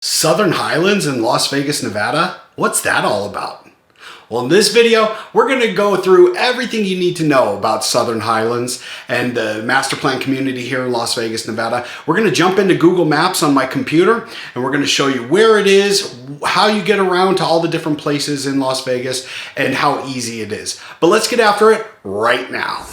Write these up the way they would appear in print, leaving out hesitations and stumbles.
Southern Highlands in Las Vegas, Nevada? What's that all about? Well, in this video, we're going to go through everything you need to know about Southern Highlands and the master plan community here in Las Vegas, Nevada. We're going to jump into Google Maps on my computer and we're going to show you where it is, how you get around to all the different places in Las Vegas, and how easy it is. But let's get after it right now.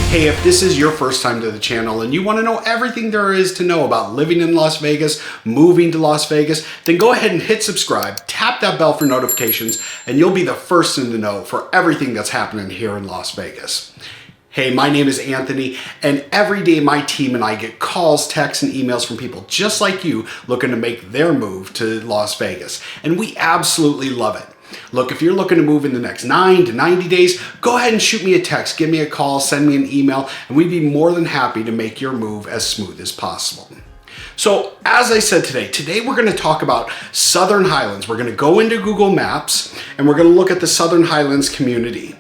Hey, if this is your first time to the channel and you want to know everything there is to know about living in Las Vegas, moving to Las Vegas, then go ahead and hit subscribe, tap that bell for notifications, and you'll be the first to know for everything that's happening here in Las Vegas. Hey, my name is Anthony, and every day my team and I get calls, texts, and emails from people just like you looking to make their move to Las Vegas, and we absolutely love it. Look, if you're looking to move in the next 9 to 90 days, go ahead and shoot me a text, give me a call, send me an email, and we'd be more than happy to make your move as smooth as possible. So, as I said today we're going to talk about Southern Highlands. We're going to go into Google Maps and we're going to look at the Southern Highlands community.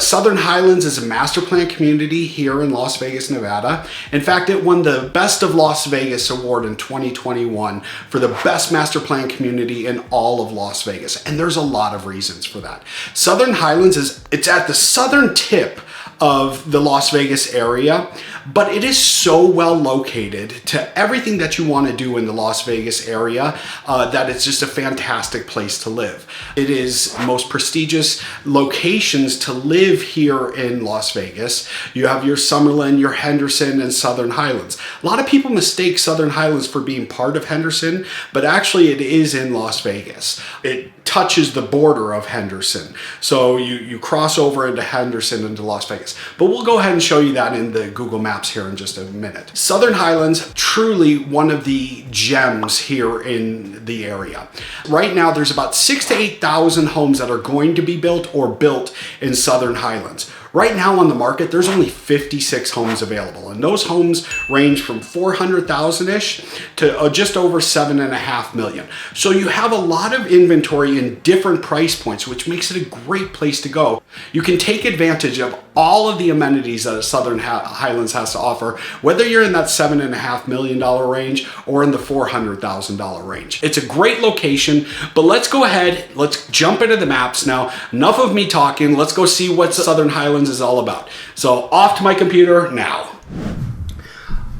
Southern Highlands is a master plan community here in Las Vegas, Nevada. In fact, it won the Best of Las Vegas award in 2021 for the best master plan community in all of Las Vegas. And there's a lot of reasons for that. Southern Highlands it's at the southern tip of the Las Vegas area, but it is so well located to everything that you want to do in the Las Vegas area that it's just a fantastic place to live. It is most prestigious locations to live here in Las Vegas. You have your Summerlin, your Henderson, and Southern Highlands. A lot of people mistake Southern Highlands for being part of Henderson, but actually it is in Las Vegas. It touches the border of Henderson. So you cross over into Henderson into Las Vegas. But we'll go ahead and show you that in the Google Maps here in just a minute. Southern Highlands, truly one of the gems here in the area. Right now, there's about 6,000 to 8,000 homes that are going to be built or built in Southern Highlands. Right now on the market, there's only 56 homes available, and those homes range from 400,000-ish to just over 7.5 million. So you have a lot of inventory in different price points, which makes it a great place to go. You can take advantage of all of the amenities that Southern Highlands has to offer, whether you're in that $7.5 million range or in the $400,000 range. It's a great location, but let's go ahead, let's jump into the maps now. Enough of me talking, let's go see what Southern Highlands is all about. So off to my computer now.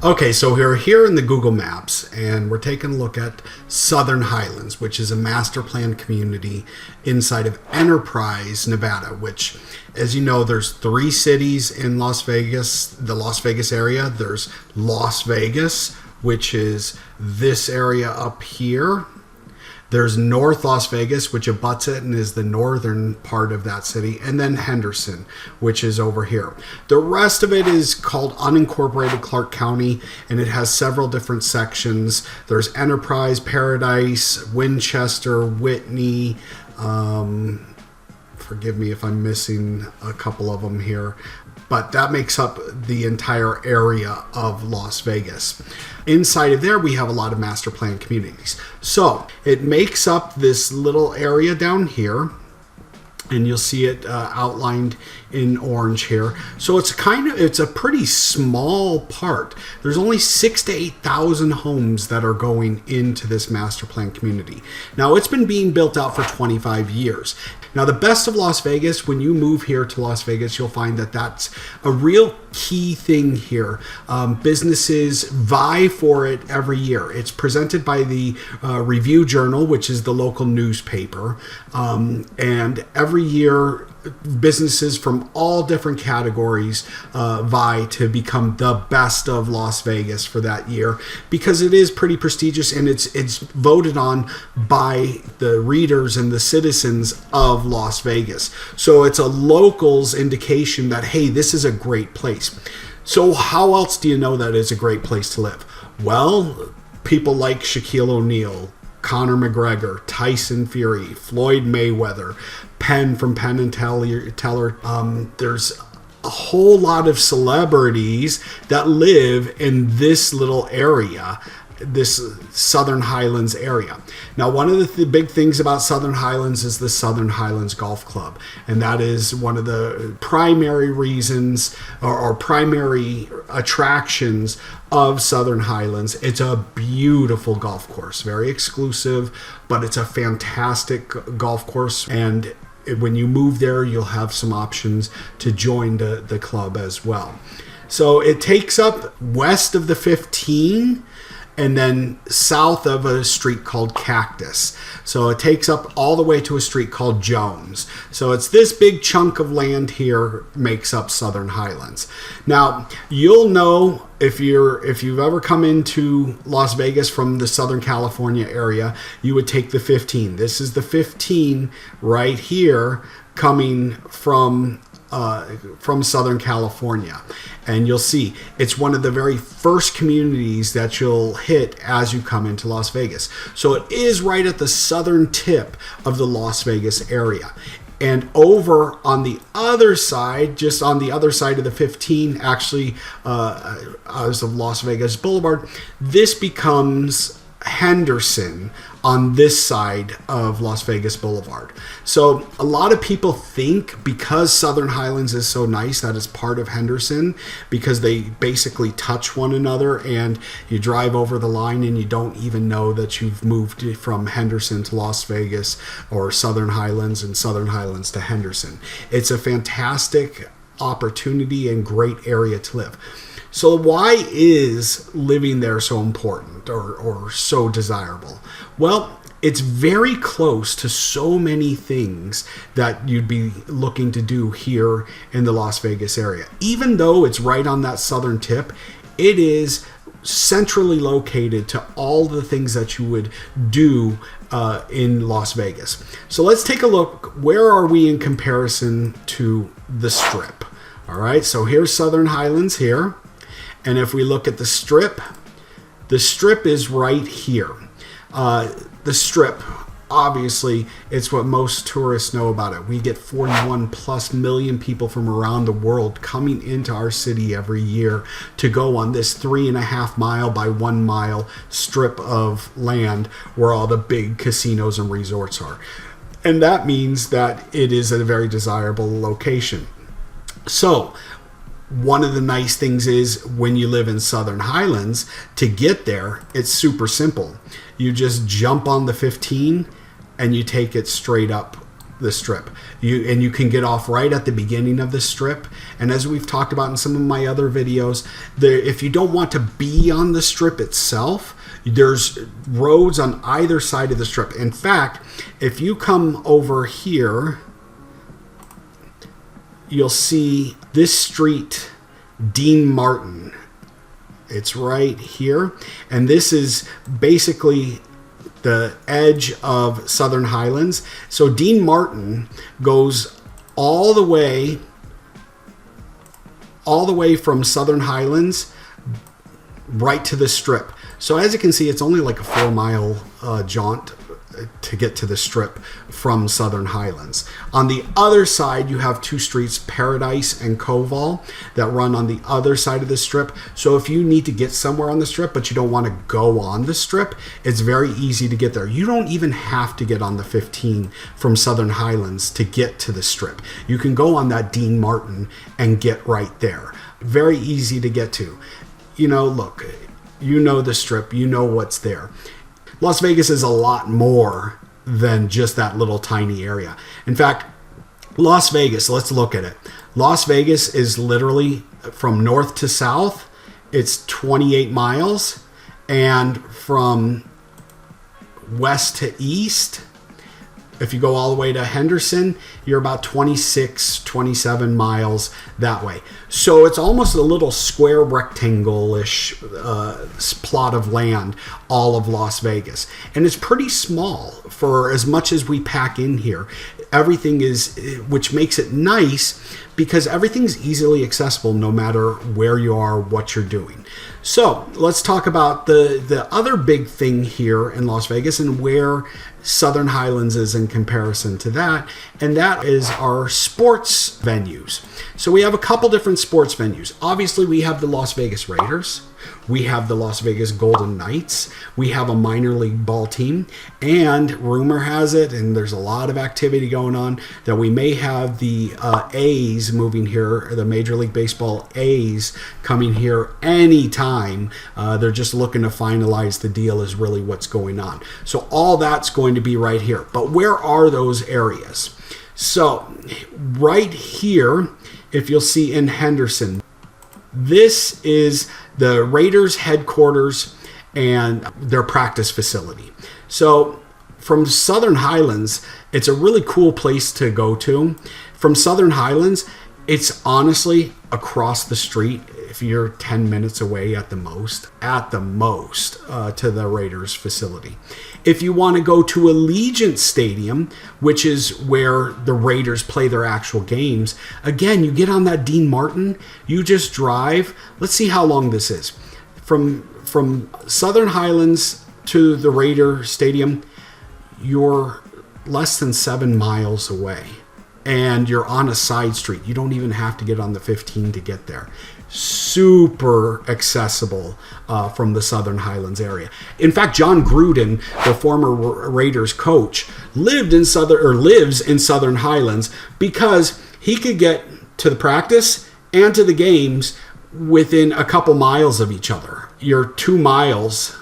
Okay, so we're here in the Google Maps and we're taking a look at Southern Highlands, which is a master plan community inside of Enterprise, Nevada, which, as you know, there's 3 cities in Las Vegas, the Las Vegas area. There's Las Vegas, which is this area up here. There's North Las Vegas, which abuts it and is the northern part of that city, and then Henderson, which is over here. The rest of it is called unincorporated Clark County, and it has several different sections. There's Enterprise, Paradise, Winchester, Whitney. Forgive me if I'm missing a couple of them here, but that makes up the entire area of Las Vegas. Inside of there, we have a lot of master plan communities. So it makes up this little area down here, and you'll see it outlined in orange here. So it's a pretty small part. There's only 6,000 to 8,000 homes that are going into this master plan community. Now, it's been being built out for 25 years. Now, the best of Las Vegas, when you move here to Las Vegas, you'll find that that's a real key thing here. Businesses vie for it every year. It's presented by the Review Journal, which is the local newspaper. And every year, businesses from all different categories vie to become the best of Las Vegas for that year, because it is pretty prestigious and it's voted on by the readers and the citizens of Las Vegas. So it's a locals indication that, hey, this is a great place. So how else do you know that it's a great place to live? Well, people like Shaquille O'Neal, Conor McGregor, Tyson Fury, Floyd Mayweather, Penn from Penn and Teller. There's a whole lot of celebrities that live in this little area this Southern Highlands area. Now, one of the big things about Southern Highlands is the Southern Highlands Golf Club, and that is one of the primary reasons or primary attractions of Southern Highlands. It's a beautiful golf course, very exclusive, but it's a fantastic golf course, and when you move there, you'll have some options to join the club as well. So it takes up west of the 15 and then south of a street called Cactus. So it takes up all the way to a street called Jones. So it's this big chunk of land here makes up Southern Highlands. Now, you'll know if you've ever come into Las Vegas from the Southern California area, you would take the 15. This is the 15 right here coming from Southern California, and you'll see it's one of the very first communities that you'll hit as you come into Las Vegas. So it is right at the southern tip of the Las Vegas area. And over on the other side, just on the other side of the 15, actually, as of Las Vegas Boulevard, this becomes Henderson on this side of Las Vegas Boulevard. So a lot of people think because Southern Highlands is so nice that it's part of Henderson, because they basically touch one another, and you drive over the line and you don't even know that you've moved from Henderson to Las Vegas, or Southern Highlands and Southern Highlands to Henderson. It's a fantastic opportunity and great area to live. So why is living there so important or so desirable? Well, it's very close to so many things that you'd be looking to do here in the Las Vegas area. Even though it's right on that southern tip, it is centrally located to all the things that you would do in Las Vegas. So let's take a look. Where are we in comparison to the Strip? All right, so here's Southern Highlands here. And if we look at the Strip is right here. The Strip, obviously, it's what most tourists know about it. We get 41 plus million people from around the world coming into our city every year to go on this 3.5 mile by 1 mile strip of land where all the big casinos and resorts are. And that means that it is a very desirable location. So, one of the nice things is when you live in Southern Highlands, to get there, it's super simple. You just jump on the 15 and you take it straight up the Strip. You can get off right at the beginning of the Strip. And as we've talked about in some of my other videos, if you don't want to be on the Strip itself, there's roads on either side of the Strip. In fact, if you come over here, you'll see this street, Dean Martin. It's right here. And this is basically the edge of Southern Highlands. So Dean Martin goes all the way from Southern Highlands right to the Strip. So as you can see, it's only like a 4-mile jaunt to get to the Strip from Southern Highlands. On the other side, you have two streets, Paradise and Koval, that run on the other side of the Strip. So if you need to get somewhere on the Strip, but you don't want to go on the Strip, it's very easy to get there. You don't even have to get on the 15 from Southern Highlands to get to the Strip. You can go on that Dean Martin and get right there. Very easy to get to. You know, look, you know the Strip, you know what's there. Las Vegas is a lot more than just that little tiny area. In fact, Las Vegas, let's look at it. Las Vegas is literally from north to south, it's 28 miles. And from west to east, if you go all the way to Henderson, you're about 26, 27 miles that way. So it's almost a little square rectangle-ish plot of land, all of Las Vegas. And it's pretty small for as much as we pack in here. Everything is, which makes it nice because everything's easily accessible no matter where you are, what you're doing. So let's talk about the other big thing here in Las Vegas and where Southern Highlands is in comparison to that, and that is our sports venues. So we have a couple different sports venues. Obviously, we have the Las Vegas Raiders. We have the Las Vegas Golden Knights. We have a minor league ball team. And rumor has it, and there's a lot of activity going on, that we may have the A's moving here, the Major League Baseball A's coming here anytime. They're just looking to finalize the deal is really what's going on. So all that's going to be right here. But where are those areas? So right here, if you'll see in Henderson, this is the Raiders headquarters and their practice facility. So from Southern Highlands, it's a really cool place to go to. From Southern Highlands, it's honestly across the street. If you're 10 minutes away at the most, to the Raiders facility. If you want to go to Allegiant Stadium, which is where the Raiders play their actual games, again, you get on that Dean Martin, you just drive. Let's see how long this is. From Southern Highlands to the Raider Stadium, you're less than 7 miles away. And you're on a side street. You don't even have to get on the 15 to get there. Super accessible from the Southern Highlands area. In fact, John Gruden, the former Raiders coach, lives in Southern Highlands because he could get to the practice and to the games within a couple miles of each other. You're 2 miles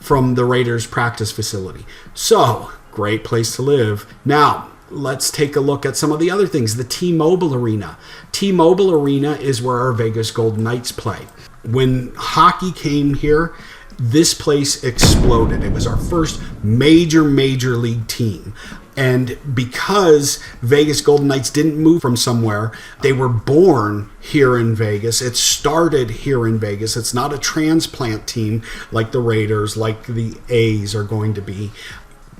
from the Raiders practice facility. So, great place to live. Now, let's take a look at some of the other things. The T-Mobile Arena. T-Mobile Arena is where our Vegas Golden Knights play. When hockey came here, this place exploded. It was our first major league team. And because Vegas Golden Knights didn't move from somewhere, they were born here in Vegas. It started here in Vegas. It's not a transplant team like the Raiders, like the A's are going to be.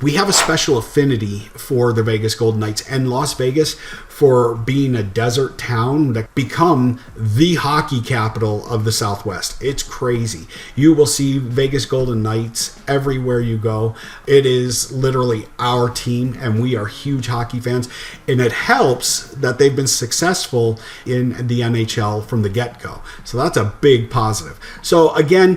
We have a special affinity for the Vegas Golden Knights and Las Vegas for being a desert town that become the hockey capital of the Southwest. It's crazy. You will see Vegas Golden Knights everywhere you go. It is literally our team, and we are huge hockey fans. And it helps that they've been successful in the NHL from the get-go. So that's a big positive. So again,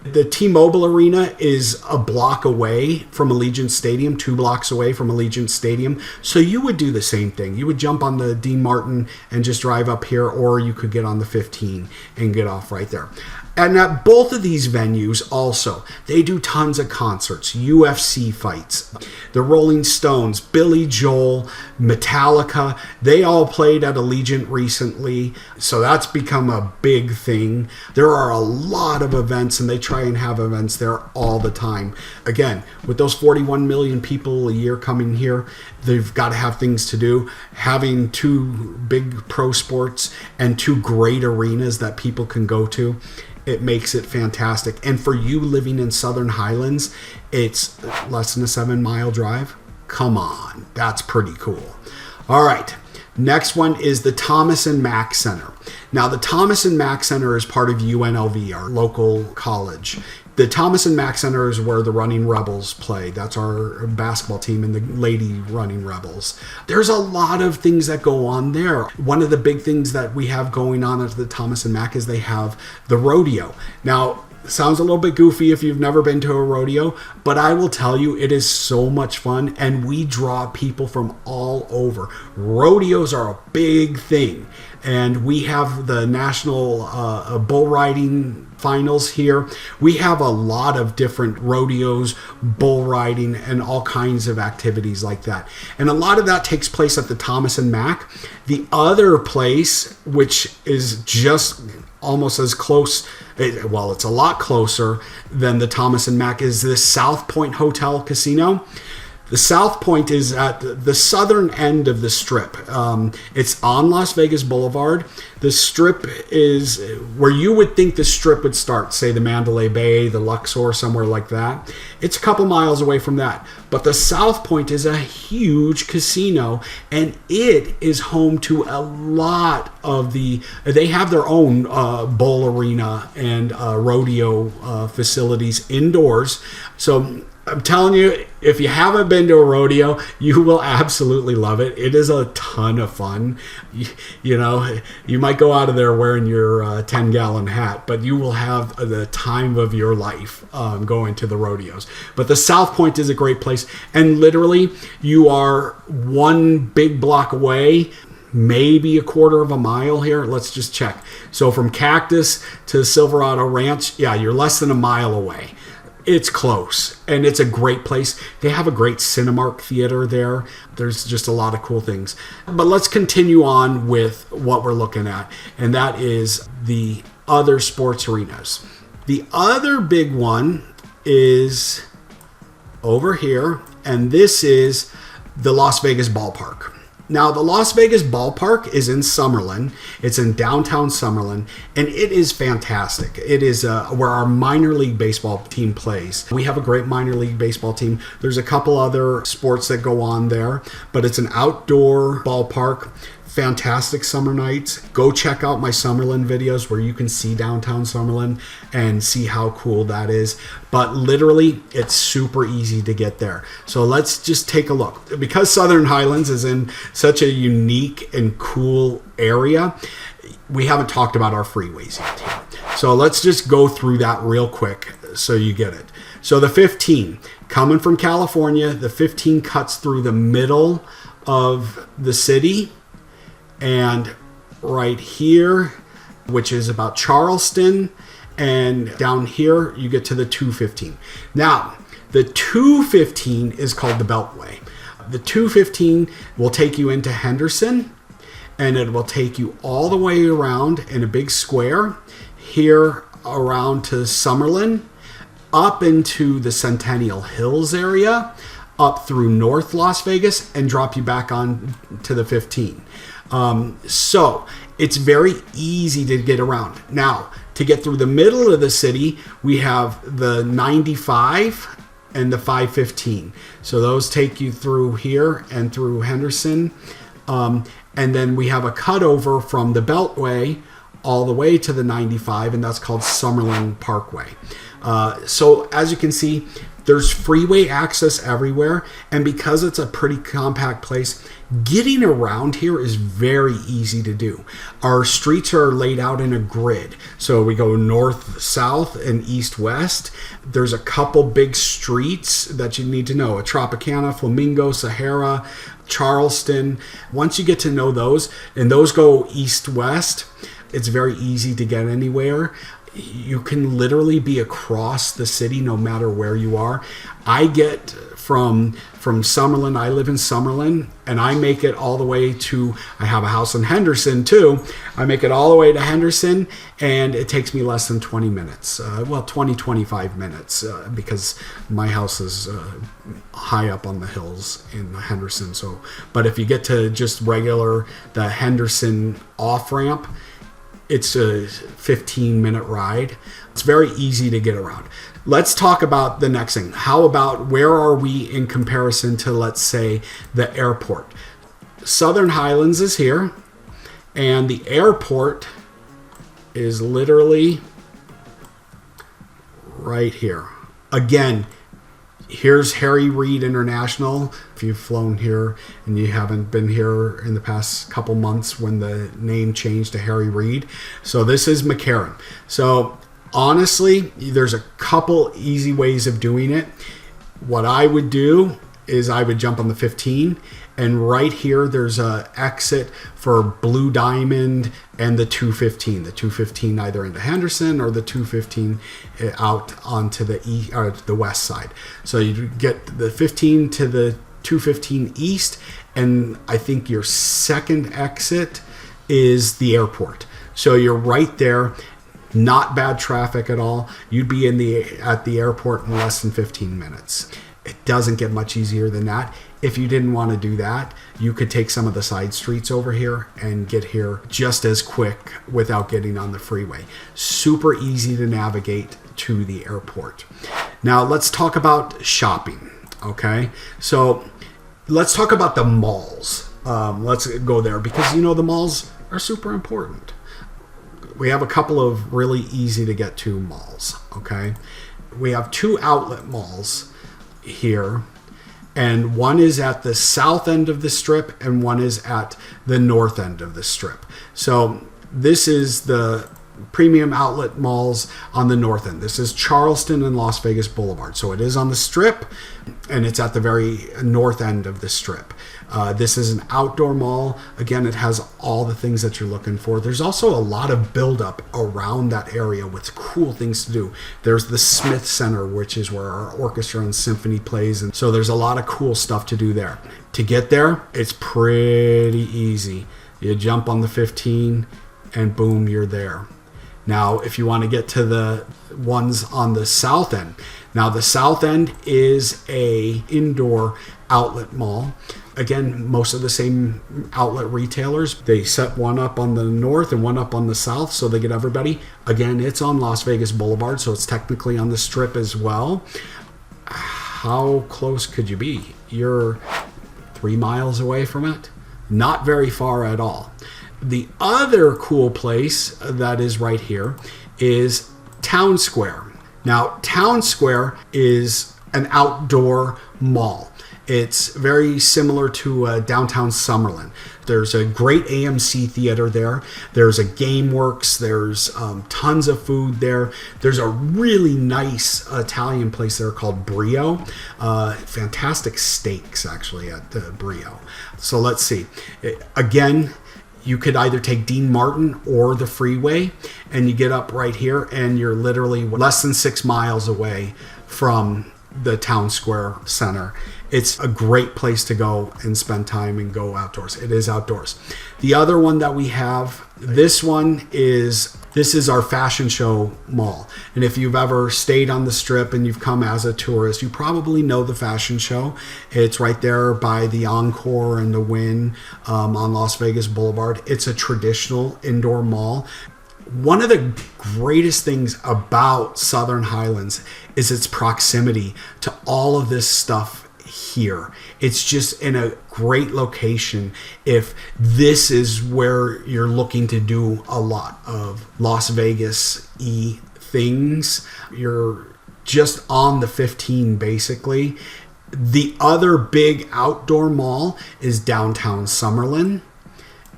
the T-Mobile Arena is a block away from Allegiant Stadium, 2 blocks away from Allegiant Stadium. So you would do the same thing. You would jump on the Dean Martin and just drive up here, or you could get on the 15 and get off right there. And at both of these venues also, they do tons of concerts, UFC fights. The Rolling Stones, Billy Joel, Metallica, they all played at Allegiant recently. So that's become a big thing. There are a lot of events, and they try and have events there all the time. Again, with those 41 million people a year coming here, they've got to have things to do. Having 2 big pro sports and 2 great arenas that people can go to, it makes it fantastic. And for you living in Southern Highlands, it's less than a 7-mile drive. Come on, that's pretty cool. All right, next one is the Thomas and Mack Center. Now, the Thomas and Mack Center is part of UNLV, our local college. The Thomas and Mack Center is where the Running Rebels play. That's our basketball team and the Lady Running Rebels. There's a lot of things that go on there. One of the big things that we have going on at the Thomas and Mack is they have the rodeo. Now, sounds a little bit goofy if you've never been to a rodeo, but I will tell you, it is so much fun, and we draw people from all over. Rodeos are a big thing, and we have the national bull riding finals here. We have a lot of different rodeos, bull riding, and all kinds of activities like that. And a lot of that takes place at the Thomas and Mack. The other place, which is just almost as close, well, it's a lot closer than the Thomas and Mack, is the South Point Hotel Casino. The South Point is at the southern end of the Strip. It's on Las Vegas Boulevard. The Strip is where you would think the Strip would start, say the Mandalay Bay, the Luxor, somewhere like that. It's a couple miles away from that. But the South Point is a huge casino, and it is home to a lot of they have their own bull arena and rodeo facilities indoors. So I'm telling you, if you haven't been to a rodeo, you will absolutely love it. It is a ton of fun. You know, you might go out of there wearing your 10-gallon hat, but you will have the time of your life going to the rodeos. But the South Point is a great place. And literally, you are one big block away, maybe a quarter of a mile here. Let's just check. So from Cactus to Silverado Ranch, yeah, you're less than a mile away. It's close, and it's a great place. They have a great Cinemark theater there. There's just a lot of cool things. But let's continue on with what we're looking at, and that is the other sports arenas. The other big one is over here, and this is the Las Vegas Ballpark. Now, the Las Vegas Ballpark is in Summerlin. It's in downtown Summerlin, and it is fantastic. It is where our minor league baseball team plays. We have a great minor league baseball team. There's a couple other sports that go on there, but it's an outdoor ballpark. Fantastic summer nights. Go check out my Summerlin videos where you can see downtown Summerlin and see how cool that is. But literally, it's super easy to get there. So let's just take a look. Because Southern Highlands is in such a unique and cool area, we haven't talked about our freeways yet here. So let's just go through that real quick so you get it. So the 15, coming from California, the 15 cuts through the middle of the city. And right here, which is about Charleston, and down here you get to the 215. Now, the 215 is called the Beltway. The 215 will take you into Henderson, and it will take you all the way around in a big square here around to Summerlin, up into the Centennial Hills area, up through North Las Vegas, and drop you back on to the 15. So it's very easy to get around. Now, to get through the middle of the city, we have the 95 and the 515. So those take you through here and through Henderson. And then we have a cutover from the Beltway all the way to the 95, and that's called Summerlin Parkway. So as you can see, there's freeway access everywhere, and because it's a pretty compact place, getting around here is very easy to do. Our streets are laid out in a grid, so we go north, south, and east, west. There's a couple big streets that you need to know: Tropicana, Flamingo, Sahara, Charleston. Once you get to know those, and those go east, west, it's very easy to get anywhere. You can literally be across the city no matter where you are. I get from Summerlin, I live in Summerlin, and I make it all the way to, I have a house in Henderson too. I make it all the way to Henderson, and it takes me less than 20 minutes. 25 minutes, because my house is high up on the hills in Henderson. So, but if you get to just regular, the Henderson off-ramp, it's a 15-minute ride. It's very easy to get around. Let's talk about the next thing. How about where are we in comparison to, let's say, the airport? Southern Highlands is here, and the airport is literally right here. Again, here's Harry Reid International. If you've flown here and you haven't been here in the past couple months when the name changed to Harry Reid. So this is McCarran. So honestly, there's a couple easy ways of doing it. What I would do is I would jump on the 15, and right here there's a exit for Blue Diamond and the 215. The 215 either into Henderson or the 215 out onto the east or the west side. So you get the 15 to the 215 east, and I think your second exit is the airport. So you're right there. Not bad traffic at all. You'd be at the airport in less than 15 minutes. It doesn't get much easier than that. If you didn't want to do that, you could take some of the side streets over here and get here just as quick without getting on the freeway. Super easy to navigate to the airport. Now let's talk about shopping, okay? So let's talk about the malls. Let's go there because, the malls are super important. We have a couple of really easy to get to malls, okay? We have two outlet malls here, and one is at the south end of the strip and one is at the north end of the strip. So this is the premium outlet malls on the north end. This is Charleston and Las Vegas Boulevard. So it is on the strip and it's at the very north end of the strip. This is an outdoor mall. Again, it has all the things that you're looking for. There's also a lot of buildup around that area with cool things to do. There's the Smith Center, which is where our orchestra and symphony plays. And so there's a lot of cool stuff to do there. To get there, it's pretty easy. You jump on the 15 and boom, you're there. Now, if you want to get to the ones on the south end, now the south end is a indoor outlet mall. Again, most of the same outlet retailers. They set one up on the north and one up on the south, so they get everybody. Again, it's on Las Vegas Boulevard, so it's technically on the strip as well. How close could you be? You're 3 miles away from it. Not very far at all. The other cool place that is right here is Town Square. Now, Town Square is an outdoor mall. It's very similar to downtown Summerlin. There's a great AMC theater there. There's a GameWorks. There's tons of food there. There's a really nice Italian place there called Brio. Fantastic steaks, actually, at Brio. So let's see. Again, you could either take Dean Martin or the Freeway, and you get up right here, and you're literally less than 6 miles away from the Town Square Center. It's a great place to go and spend time and go outdoors. It is outdoors. The other one that we have, this is our fashion show mall. And if you've ever stayed on the strip and you've come as a tourist, you probably know the fashion show. It's right there by the Encore and the Wynn on Las Vegas Boulevard. It's a traditional indoor mall. One of the greatest things about Southern Highlands is its proximity to all of this stuff here. It's just in a great location. If this is where you're looking to do a lot of Las Vegas-y things, you're just on the 15 basically. The other big outdoor mall is downtown Summerlin.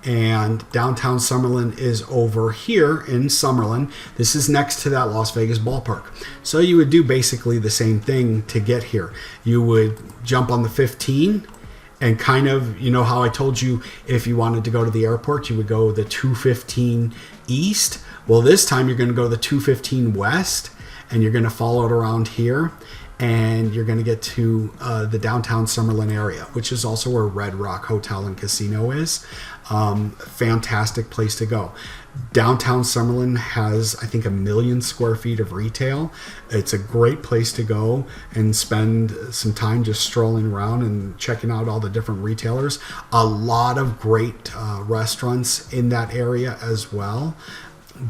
And downtown Summerlin is over here in Summerlin. This is next to that Las Vegas ballpark. So you would do basically the same thing to get here. You would jump on the 15 and kind of, you know how I told you if you wanted to go to the airport, you would go the 215 east. Well, this time you're going to go the 215 west and you're going to follow it around here. And you're going to get to the downtown Summerlin area, which is also where Red Rock Hotel and Casino is. Fantastic place to go. Downtown Summerlin has, I think, 1 million square feet of retail. It's a great place to go and spend some time just strolling around and checking out all the different retailers. A lot of great restaurants in that area as well.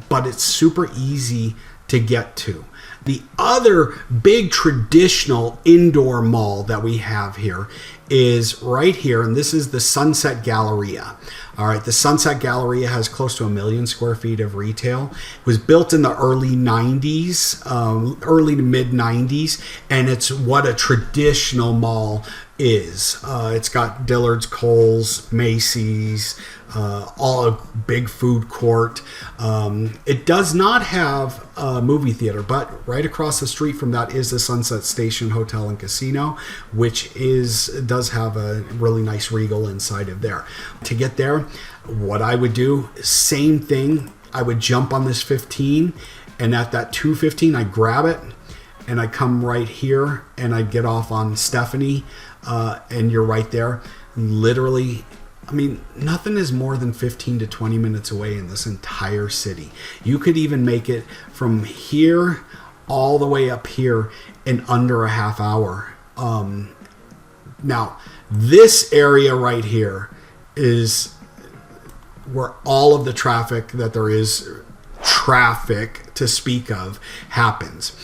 But it's super easy to get to. The other big traditional indoor mall that we have here is right here, and this is the Sunset Galleria. All right, the Sunset Galleria has close to 1 million square feet of retail. It was built in the early 90s, early to mid 90s, and it's what a traditional mall is. It's got Dillard's, Kohl's, Macy's, all a big food court. It does not have a movie theater, but right across the street from that is the Sunset Station Hotel and Casino, which does have a really nice Regal inside of there. To get there, what I would do, same thing. I would jump on this 15, and at that 215, I grab it, and I come right here, and I get off on Stephanie, and you're right there. Literally, I mean, nothing is more than 15 to 20 minutes away in this entire city. You could even make it from here all the way up here in under a half hour. Now, this area right here is where all of the traffic that there is, traffic to speak of, happens.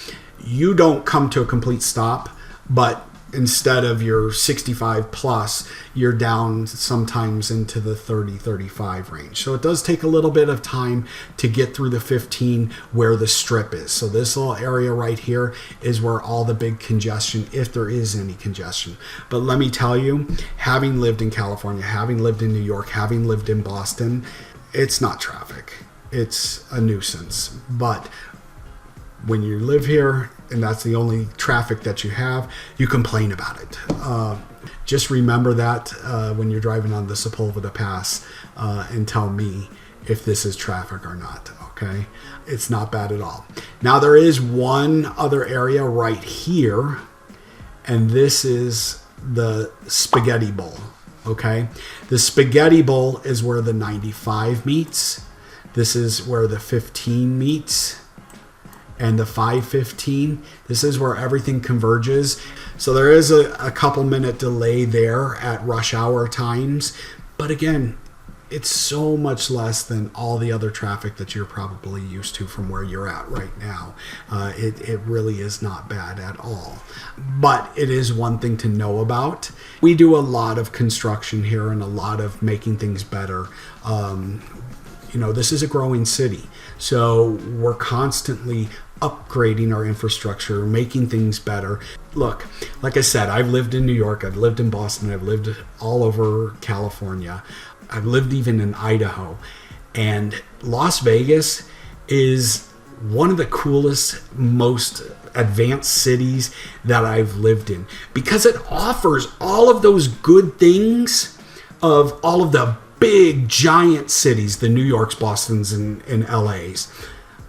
You don't come to a complete stop, but instead of your 65 plus, you're down sometimes into the 30, 35 range. So it does take a little bit of time to get through the 15 where the strip is. So this little area right here is where all the big congestion, if there is any congestion. But let me tell you, having lived in California, having lived in New York, having lived in Boston, it's not traffic. It's a nuisance. But when you live here and that's the only traffic that you have, you complain about it. Just remember that when you're driving on the Sepulveda Pass and tell me if this is traffic or not, okay? It's not bad at all. Now there is one other area right here, and this is the Spaghetti Bowl, okay? The Spaghetti Bowl is where the 95 meets. This is where the 15 meets. And the 515, this is where everything converges. So there is a couple minute delay there at rush hour times. But again, it's so much less than all the other traffic that you're probably used to from where you're at right now. It really is not bad at all. But it is one thing to know about. We do a lot of construction here and a lot of making things better. This is a growing city. So we're constantly upgrading our infrastructure, making things better. Look, like I said, I've lived in New York, I've lived in Boston, I've lived all over California, I've lived even in Idaho. And Las Vegas is one of the coolest, most advanced cities that I've lived in because it offers all of those good things of all of the big giant cities, the New Yorks, Bostons, and LAs.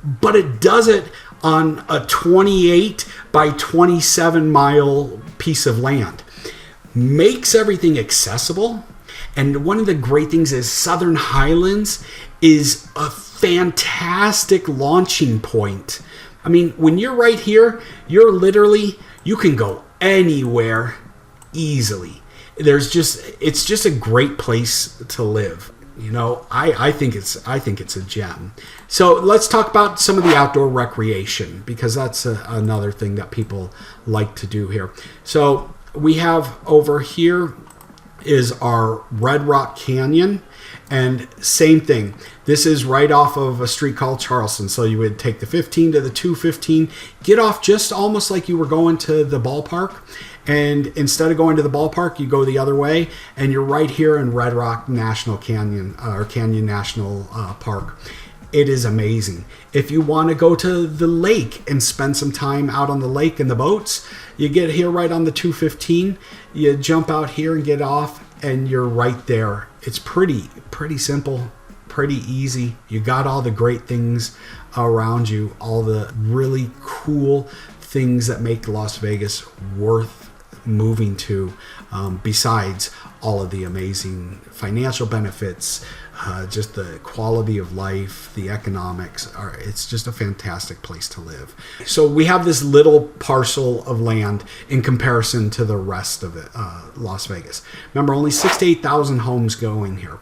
But it does it on a 28 by 27 mile piece of land. Makes everything accessible. And one of the great things is Southern Highlands is a fantastic launching point. I mean, when you're right here, you can go anywhere easily. It's just a great place to live. I think it's a gem. So let's talk about some of the outdoor recreation, because that's another thing that people like to do here. So we have over here is our Red Rock Canyon, and same thing. This is right off of a street called Charleston. So you would take the 15 to the 215, get off just almost like you were going to the ballpark. And instead of going to the ballpark, you go the other way, and you're right here in Red Rock National Canyon, or Canyon National Park. It is amazing. If you want to go to the lake and spend some time out on the lake in the boats, you get here right on the 215, you jump out here and get off, and you're right there. It's pretty simple, pretty easy. You got all the great things around you, all the really cool things that make Las Vegas worth moving to, besides all of the amazing financial benefits, just the quality of life, the economics. It's just a fantastic place to live. So we have this little parcel of land in comparison to the rest of it, Las Vegas. Remember, only 6,000 to 8,000 homes going here.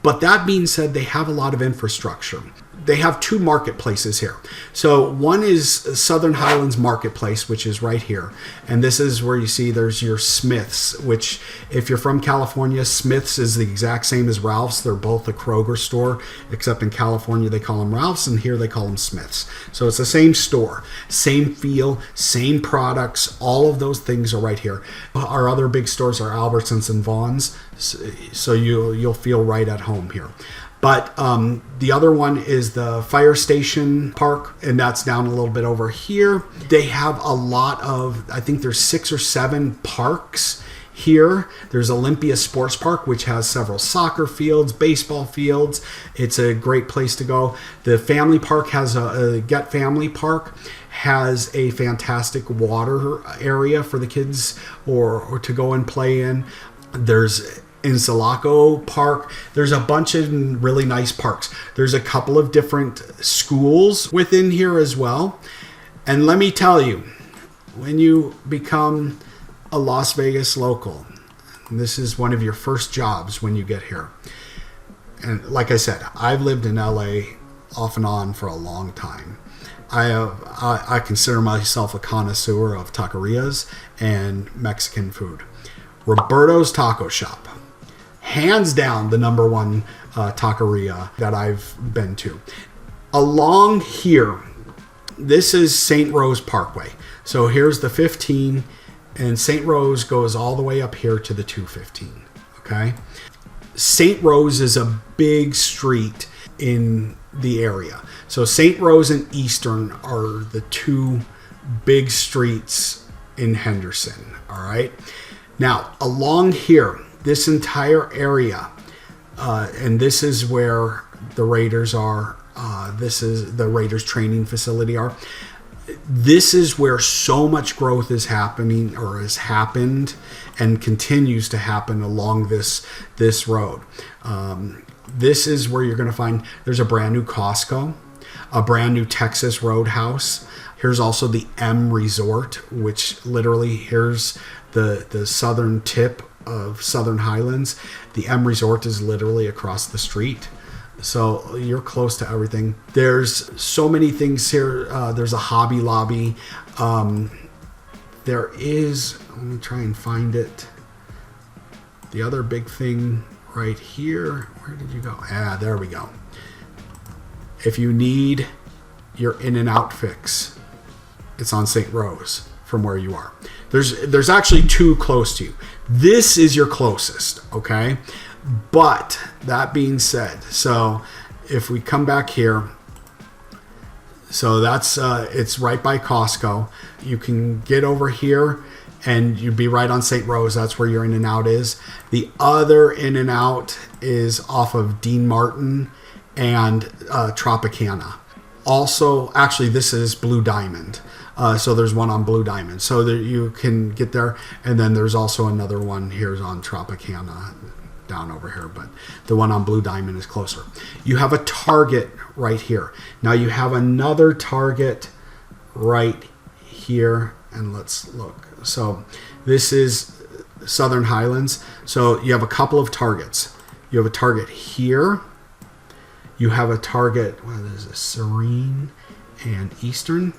But that being said, they have a lot of infrastructure. They have two marketplaces here. So one is Southern Highlands Marketplace, which is right here. And this is where you see there's your Smith's, which if you're from California, Smith's is the exact same as Ralph's. They're both a Kroger store, except in California they call them Ralph's, and here they call them Smith's. So it's the same store, same feel, same products. All of those things are right here. Our other big stores are Albertsons and Vaughn's, so you'll feel right at home here. But the other one is the Fire Station Park, and that's down a little bit over here. They have a lot of, I think there's 6 or 7 parks here. There's Olympia Sports Park, which has several soccer fields, baseball fields. It's a great place to go. The Family Park has a Get Family Park, has a fantastic water area for the kids or to go and play in. There's in Sulaco Park, there's a bunch of really nice parks. There's a couple of different schools within here as well. And let me tell you, when you become a Las Vegas local, this is one of your first jobs when you get here. And like I said, I've lived in LA off and on for a long time. I consider myself a connoisseur of taquerias and Mexican food. Roberto's Taco Shop, hands down the number one taqueria that I've been to. Along here, this is St. Rose Parkway. So here's the 15, and St. Rose goes all the way up here to the 215. Okay, St. Rose is a big street in the area. So St. Rose and Eastern are the two big streets in Henderson. All right. Now, along here, this entire area, and this is where the Raiders are. This is the Raiders training facility are. This is where so much growth is happening, or has happened and continues to happen along this road. This is where you're going to find there's a brand new Costco, a brand new Texas Roadhouse. Here's also the M Resort, which literally here's the southern tip of Southern Highlands. The M Resort is literally across the street. So you're close to everything. There's so many things here. There's a Hobby Lobby. There is, let me try and find it. The other big thing right here. Where did you go? There we go. If you need your in and out fix, it's on St. Rose from where you are. There's actually two close to you. This is your closest, okay? But that being said, so if we come back here, so that's it's right by Costco. You can get over here and you'd be right on St. Rose. That's where your in and out is. The other in and out is off of Dean Martin and Tropicana. Also, actually, this is Blue Diamond. So there's one on Blue Diamond. So that you can get there. And then there's also another one here on Tropicana down over here. But the one on Blue Diamond is closer. You have a Target right here. Now you have another Target right here. And let's look. So this is Southern Highlands. So you have a couple of Targets. You have a Target here. You have a Target, what is this, Serene and Eastern.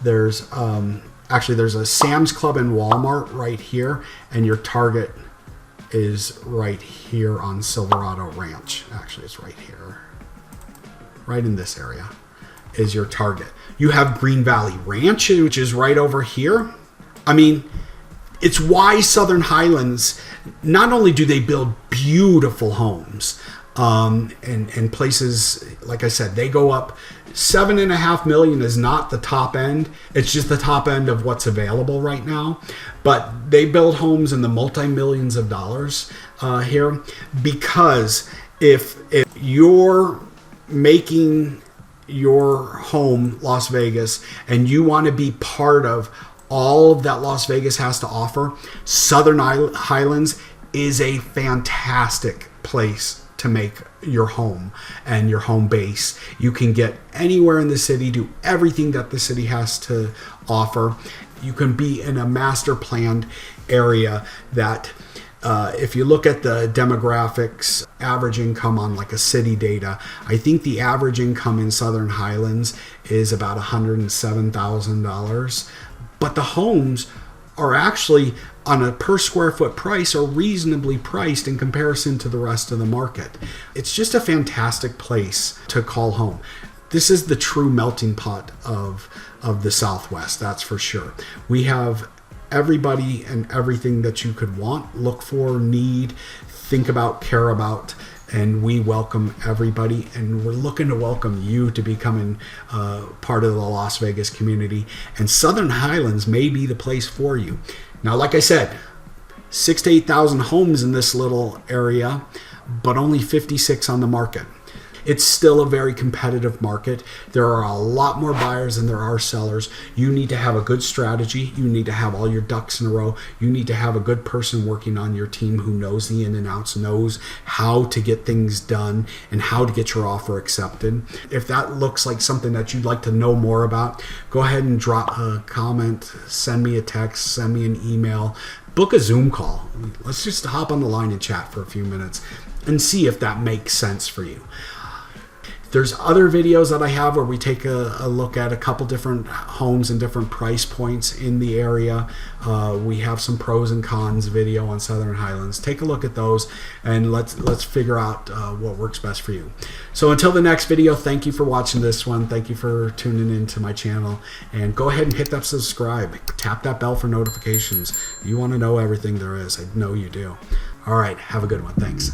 There's there's a Sam's Club and Walmart right here, and your Target is right here on Silverado Ranch. Actually, it's right here. Right in this area is your Target. You have Green Valley Ranch, which is right over here. I mean, it's why Southern Highlands, not only do they build beautiful homes, and places, like I said, they go up. $7.5 million is not the top end. It's just the top end of what's available right now. But they build homes in the multi-millions of dollars here, because if you're making your home Las Vegas and you want to be part of all of that Las Vegas has to offer, Southern Highlands is a fantastic place to make your home and your home base. You can get anywhere in the city, do everything that the city has to offer. You can be in a master planned area that if you look at the demographics, average income on like a city data, I think the average income in Southern Highlands is about $107,000. But the homes are actually on a per square foot price are reasonably priced in comparison to the rest of the market. It's just a fantastic place to call home. This is the true melting pot of the Southwest, that's for sure. We have everybody and everything that you could want, look for, need, think about, care about, and we welcome everybody, and we're looking to welcome you to becoming part of the Las Vegas community. And Southern Highlands may be the place for you. Now, like I said, 6,000 to 8,000 homes in this little area, but only 56 on the market. It's still a very competitive market. There are a lot more buyers than there are sellers. You need to have a good strategy. You need to have all your ducks in a row. You need to have a good person working on your team who knows the in and outs, knows how to get things done and how to get your offer accepted. If that looks like something that you'd like to know more about, go ahead and drop a comment, send me a text, send me an email, book a Zoom call. Let's just hop on the line and chat for a few minutes and see if that makes sense for you. There's other videos that I have where we take a look at a couple different homes and different price points in the area. We have some pros and cons video on Southern Highlands. Take a look at those and let's figure out what works best for you. So until the next video, thank you for watching this one. Thank you for tuning into my channel, and go ahead and hit that subscribe. Tap that bell for notifications. You want to know everything there is. I know you do. All right, have a good one. Thanks.